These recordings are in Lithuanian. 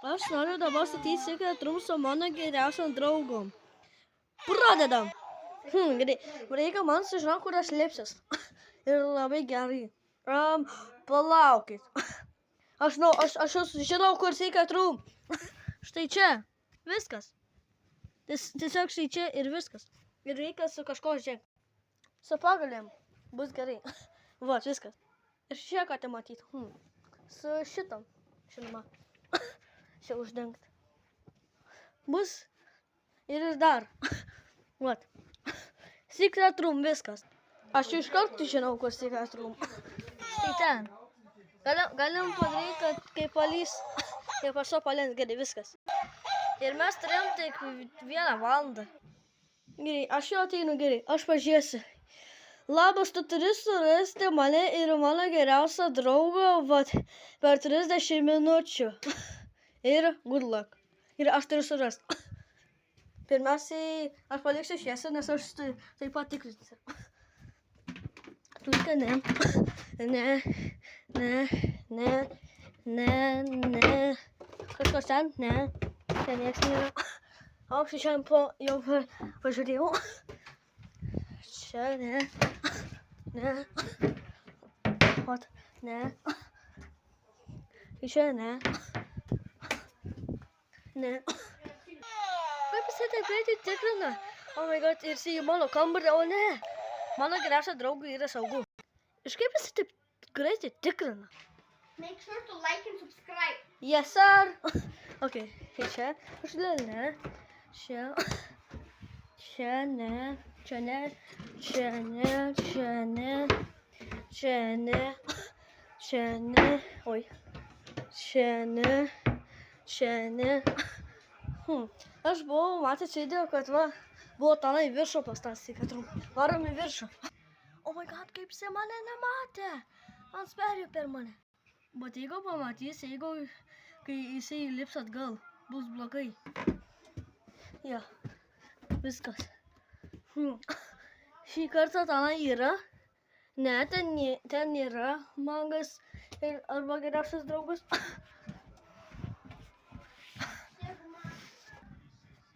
Aš noriu dabar statyti Secret Room su mano geriausiam draugom. Pradedam. Gerai. Reikia man sužinoti, kur aš lipsiuos. Ir labai gerai. Palaukit. Aš žinau, kur Secret Room. Štai čia. Viskas. Tiesiog štai čia ir viskas. Ir reikia su kažko žiūrėti. Su pagalėm. Bus gerai. Va, viskas. Ir čia ką te matyti. Su šitam. Žinoma. Čia uždengt. Bus. Ir dar. Vat. Secret Room, viskas. Aš iš karto žinau, kur Secret Room. Štai ten. Galim padaryti, kad kaip palys. Kaip aš palins, gerai, viskas. Ir mes turėjom tik 1 valandą. Gerai, aš jau ateinu, gerai. Aš pažiūrėsiu. Labas, tu turi surasti mane ir mano geriausią draugą vat, per 30 minučių. Ir good luck. Ir aš turiu surasti. Pirmiausiai, aš paliksiu šviesą, nes aš taip pat tikrinsiu. Tulka, ne. Kažkas ten, ne. Ten nieks nėra. Aš šiandien jau pažiūrėjau. Čia, ne. Vat, ne. Čia, ne. Kaip jisai taip greitai tikrina? Oh my god, ir jisai į mano kambarį, o ne. Mano geriausia draugui yra saugu. Ir kaip jisai taip greitai tikrina? Make sure to like and subscribe. Yes, sir. Okay, čia. Kažkodėl ne. Čia ne. Čia ne. Oi. Čia ne. Aš buvau matęs video, kad va, buvo tenai viršų pastasi, kad varom į viršų. Oh my god, kaip jisai mane nematė. Man spėjo per mane. Bet jeigu pamatys, kai jisai lips atgal, bus blogai. Ja, viskas. Šį kartą tenai yra. Ne, ten yra magas arba geriausias draugas.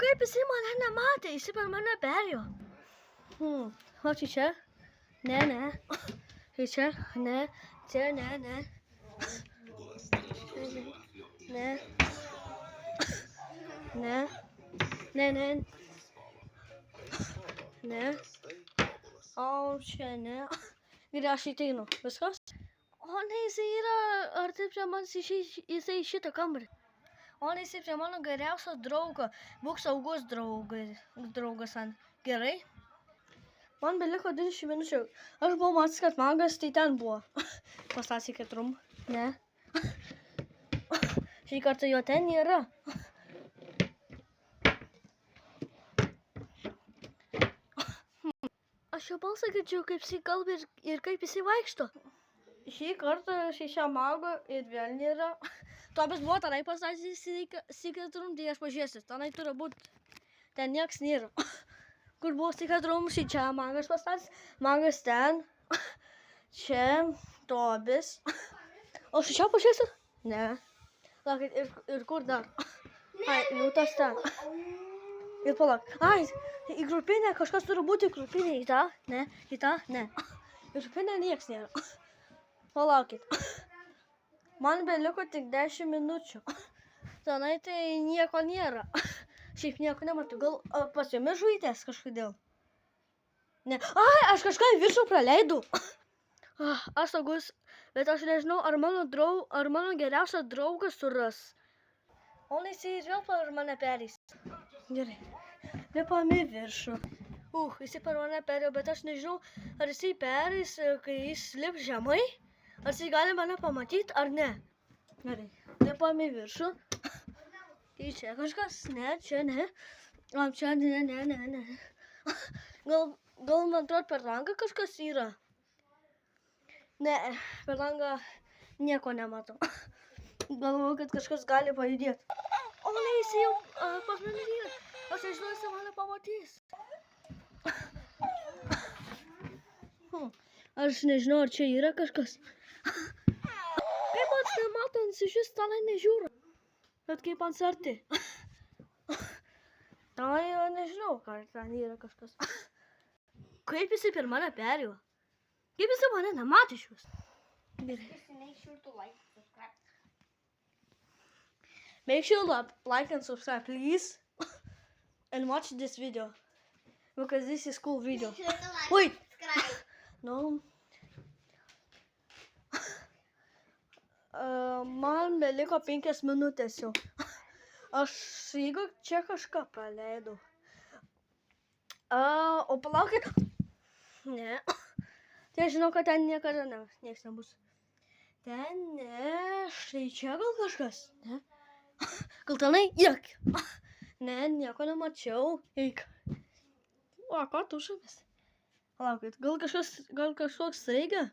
Kaip jisai mane nematė, jisai per mane perėjo. O čia? Ne. Čia? Ne. Čia? Ne. Ne. O čia ne. Ir aš įteinu. Viskas? O ne, jisai yra arti prie manęs, jisai šitą kambarį. O ne, jisai prie mano geriausio draugo. Būk saugus draugas. Gerai? Man beliko 20 minučių. Aš buvau matęs, kad magas tai ten buvo. Pas Secret Room. Ne. Šį kartą jo ten yra. Aš jo balsą girdžiu, kaip jisai kalba ir kaip jisai vaikšto. Šį kartą šią mago ir vėl nėra. Tobis buvo tenai pastatęs Secret Room, tai aš pažiūrėsiu. Tenai turi būti. Ten nieks nėra. Kur buvo Secret Room, čia magas pastatęs. Magas ten. Čia Tobis. O čia pažiūrėsiu? Ne. Laukit, ir kur dar? Ai, jau tas ten. Ir palauk. Ai, į grupinę kažkas turi būti į grupinę. Į tą? Ne. Į tą? Ne. Į grupinę nieks nėra. Palaukit. Man beliko tik 10 minučių. Tenai tai nieko nėra. Šiaip nieko nematau. Gal pas jomis žuvytės kažkodėl? Ne. Ai, aš kažką į viršų praleidau. Aš saugus, bet aš nežinau, ar mano geriausias draugas suras. O jisai vėl per mane perės. Gerai. Lipam į viršų. Jisai per mane perėjo, bet aš nežinau, ar jisai perės, kai jis lips žemai. Ar jisai gali mane pamatyti, ar ne. Gerai. Lipam į viršų. Tai čia kažkas? Ne, čia ne. Čia ne. Gal man atrodo per langą kažkas yra. Ne, per langą nieko nematau. Galvoju, kad kažkas gali pajudėti. O ne, jis jau pas mane yra. Aš nežinau, jis mane pamatys. Aš nežinau, ar čia yra kažkas. Kaip pats nematants, iš vis tenai nežiūriu. Bet kaip ant arti. Tai nežinau, ką ten yra kažkas. Kaip jisai per mane perėjo? Kaip jisai mane nematė iš vis? Just make sure to like and subscribe. Make sure to like and subscribe, please. And watch this video. Because this is cool video. Make sure to like Wait. and subscribe. No. Man beliko 5 minutės jau. Aš jeigu čia kažką praleidau. O palaukit. Ne. Tai aš žinau, kad ten niekada nieks nebus. Ten ne. Štai čia gal kažkas. Ne. Gal tenai? Jok. Ne, nieko nemačiau. Eik. O, ko tu šamis? Palaukit, gal kažkoks streiga?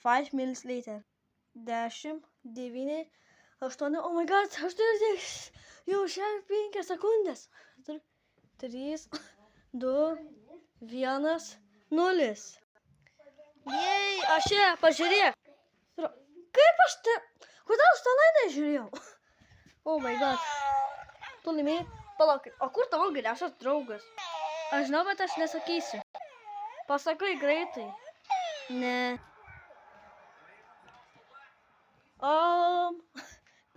5 minutes later. 10, 9, 8, oh my god, aš turiu jau 5 sekundės. 3, 2, 1, 0. Jej, aš čia, pažiūrėk. Kaip aš te... Kodėl aš tenai nežiūrėjau? Oh my god. Tu laimėjai? Palaukit, o kur tavo geriausias draugas? Aš žinau, bet aš nesakysiu. Pasakai greitai. Ne.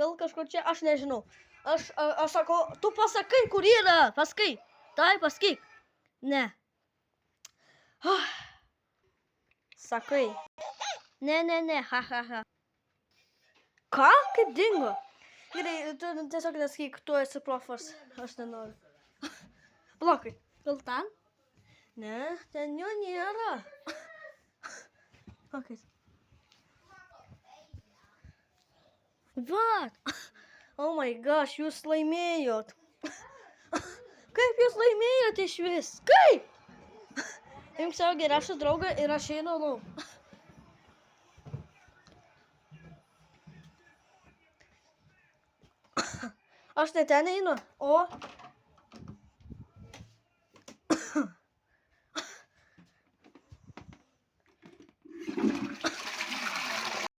Gal kažkur čia, aš nežinau. Aš sakau, tu pasakai, kur yra. Pasakai. Tai pasakyk. Ne. Sakai. Ne, ha. Ką? Kaip dingo? Gerai, tu tiesiog nesakyk, tu esi profas. Aš nenoriu. Palaukit, gal ten? Ne, ten jo nėra. Palaukit. What? Oh my gosh, jūs laimėjot. Kaip jūs laimėjot iš vis? Kaip? Imk savo geriausią draugą ir aš einu lauk. Aš ne ten einu, o